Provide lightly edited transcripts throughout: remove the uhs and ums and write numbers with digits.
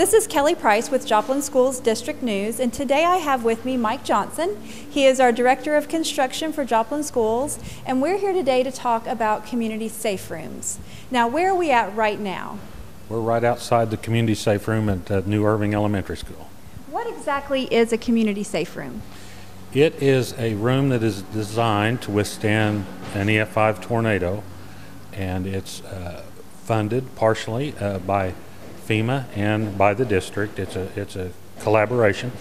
This is Kelly Price with Joplin Schools District News, and today I have with me Mike Johnson. He is our Director of Construction for Joplin Schools, and we're here today to talk about community safe rooms. Now, where are we at right now? We're right outside the community safe room at New Irving Elementary School. What exactly is a community safe room? It is a room that is designed to withstand an EF5 tornado, and it's funded partially by FEMA and by the district. It's a collaboration,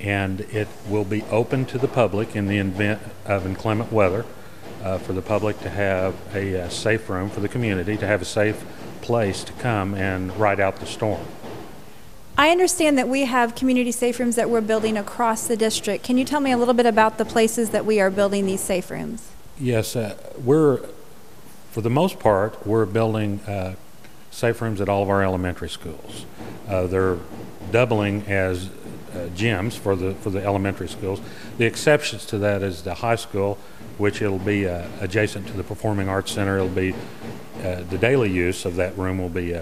and it will be open to the public in the event of inclement weather for the public to have a safe room for the community, to have a safe place to come and ride out the storm. I understand that we have community safe rooms that we're building across the district. Can you tell me a little bit about the places that we are building these safe rooms? Yes, for the most part, we're building safe rooms at all of our elementary schools. They're doubling as gyms for the elementary schools. The exceptions to that is the high school, which it'll be adjacent to the Performing Arts Center. It'll be the daily use of that room will be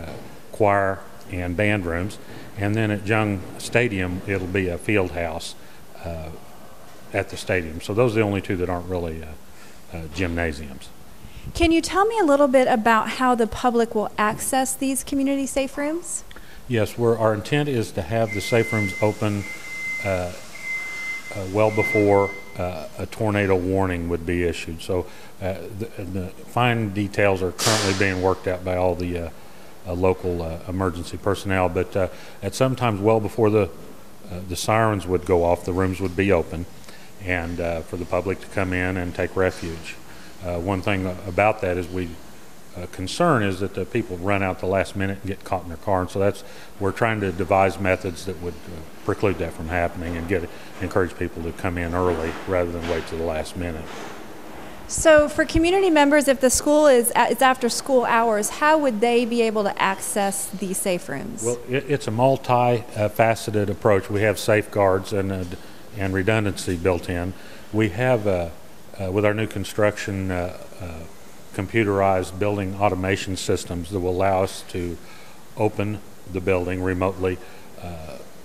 choir and band rooms, and then at Jung Stadium it'll be a field house at the stadium. So those are the only two that aren't really gymnasiums. Can you tell me a little bit about how the public will access these community safe rooms? Yes, our intent is to have the safe rooms open well before a tornado warning would be issued. So the fine details are currently being worked out by all the local emergency personnel, but at sometimes well before the sirens would go off, the rooms would be open, and for the public to come in and take refuge. One thing about that is concern is that the people run out the last minute and get caught in their car, and so we're trying to devise methods that would preclude that from happening and encourage people to come in early rather than wait to the last minute. So for community members, if the school is after school hours, how would they be able to access these safe rooms? Well, it's a multi-faceted approach. We have safeguards and redundancy built in. We have with our new construction computerized building automation systems that will allow us to open the building remotely,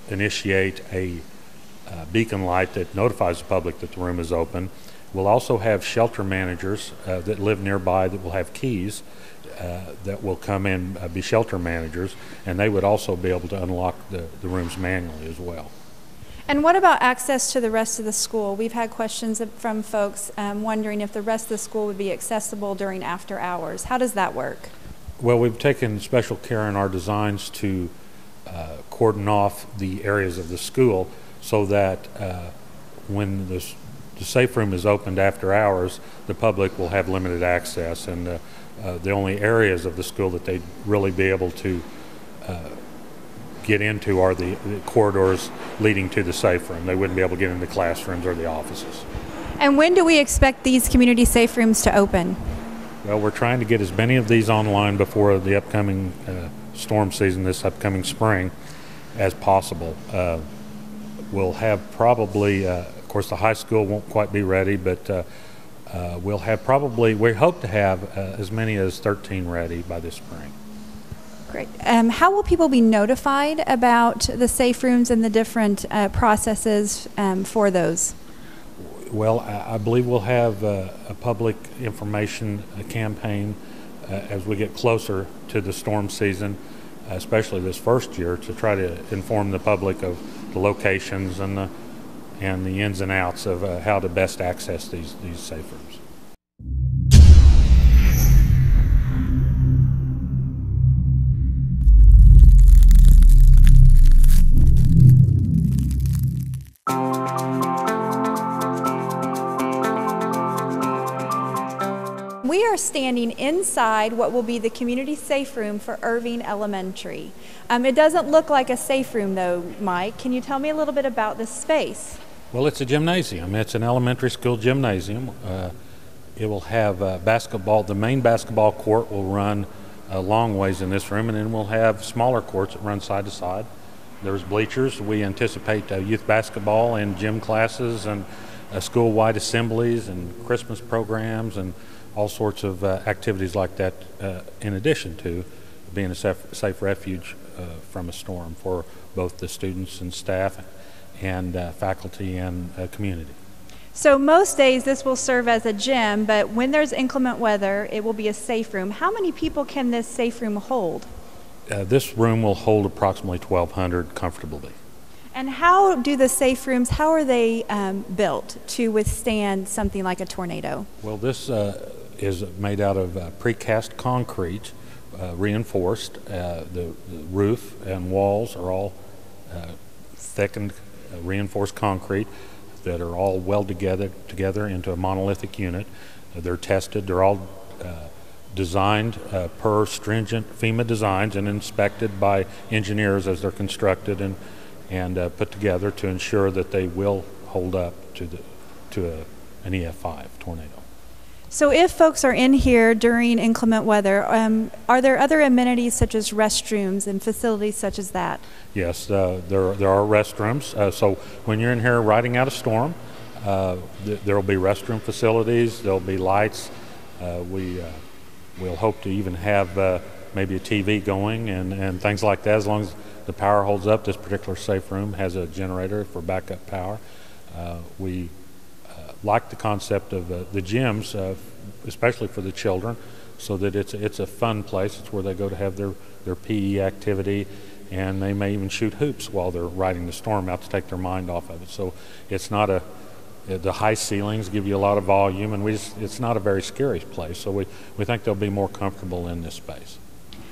initiate a beacon light that notifies the public that the room is open. We'll also have shelter managers that live nearby that will have keys that will come in, be shelter managers, and they would also be able to unlock the rooms manually as well. And what about access to the rest of the school? We've had questions from folks wondering if the rest of the school would be accessible during after hours. How does that work? Well, we've taken special care in our designs to cordon off the areas of the school so that when the safe room is opened after hours, the public will have limited access, and the only areas of the school that they'd really be able to get into are the corridors leading to the safe room. They wouldn't be able to get into classrooms or the offices. And when do we expect these community safe rooms to open? Well, we're trying to get as many of these online before the upcoming storm season, this upcoming spring, as possible. We'll have probably, of course the high school won't quite be ready, but we'll have we hope to have as many as 13 ready by this spring. Great. How will people be notified about the safe rooms and the different processes for those? Well, I believe we'll have a public information campaign as we get closer to the storm season, especially this first year, to try to inform the public of the locations and the ins and outs of how to best access these safe rooms. We are standing inside what will be the community safe room for Irving Elementary. It doesn't look like a safe room though, Mike. Can you tell me a little bit about this space? Well, it's a gymnasium. It's an elementary school gymnasium. It will have basketball. The main basketball court will run a long ways in this room, and then we'll have smaller courts that run side to side. There's bleachers. We anticipate youth basketball and gym classes and school-wide assemblies and Christmas programs and all sorts of activities like that, in addition to being a safe refuge from a storm for both the students and staff and faculty and community. So most days this will serve as a gym, but when there's inclement weather, it will be a safe room. How many people can this safe room hold? This room will hold approximately 1,200 comfortably. And how do the safe rooms, how are they built to withstand something like a tornado? Well, this is made out of precast concrete, reinforced. The roof and walls are all thickened, reinforced concrete that are all welded together into a monolithic unit. They're tested. They're all designed per stringent FEMA designs and inspected by engineers as they're constructed and put together to ensure that they will hold up to an EF5 tornado. So if folks are in here during inclement weather, are there other amenities such as restrooms and facilities such as that? Yes, there are restrooms. So when you're in here riding out a storm, there will be restroom facilities, there'll be lights. We'll hope to even have maybe a TV going and things like that. As long as the power holds up, this particular safe room has a generator for backup power. We like the concept of the gyms, especially for the children, so that it's a fun place. It's where they go to have their PE activity, and they may even shoot hoops while they're riding the storm out to take their mind off of it. So it's not the high ceilings give you a lot of volume, and it's not a very scary place. So we think they'll be more comfortable in this space.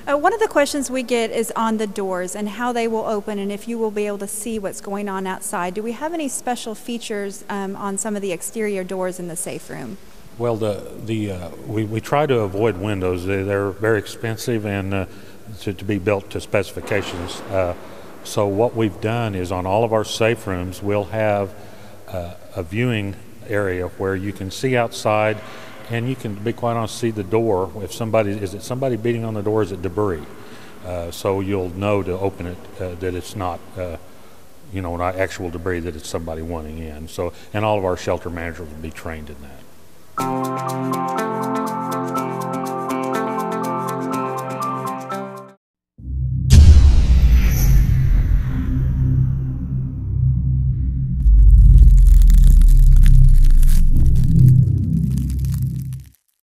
One of the questions we get is on the doors and how they will open and if you will be able to see what's going on outside. Do we have any special features on some of the exterior doors in the safe room? Well, we try to avoid windows. They're very expensive and to be built to specifications. So what we've done is on all of our safe rooms, we'll have a viewing area where you can see outside. And you can, to be quite honest, see the door. If is it somebody beating on the door? Is it debris? So you'll know to open it that it's not, not actual debris. That it's somebody wanting in. So, and all of our shelter managers will be trained in that.